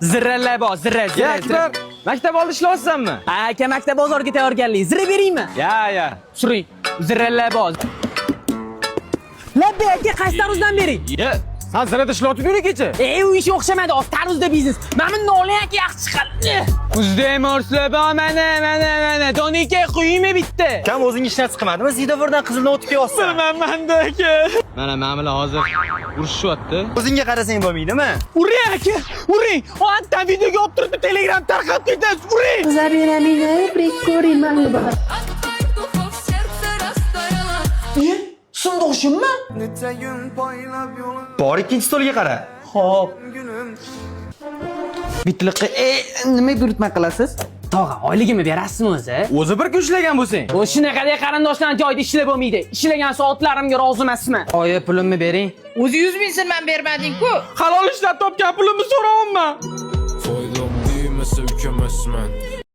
Zirralabo, zirra. Ya Akbar, maktab oldi ishlayapsanmi? Aka maktab bozorga tayyorgarlik. Zirra beraymi? Ya. Suring. Zirralabo. Labbi aka qaysi taruzdan bering? Ya, sen zirada ishlayotib yur kecha. U ish o'xshamadi, taruzda biznes. Mana buni oling aka yaxshi chiqadi. Uzdem orslaba mana. Donike quyimi bitti. Kam o'zing ishdan chiqmadimi? Zidovordan qizilni o'tib kelyapsan. Bilmaman aka. Mana bilan hozir urishyapti. O'zingga qarasang bo'lmaydimi? Uring aka, uring. Otdan videoga olib turib Telegram tarqatib ketasiz. Uring. Забери меня и прикури мою бар. Sunduq shunmi? Bor ikkinchi stolga qara. Xo'p. Bitliqqa nima buyurtma qilasiz? Tog'a, oyligimni berasizmi o'zi? O'zi bir kun ishlagan bo'lsang. O shunaqadek qarindoshlarning joyida ishlab bo'lmaydi. Ishlagan soatlarimga rozi emasman. Oyi, pulimni bering. O'zi 100 ming so'm bermading-ku. Halol ishlab topgan pulimni so'rayapman. Foydam değmese ülkemezmen.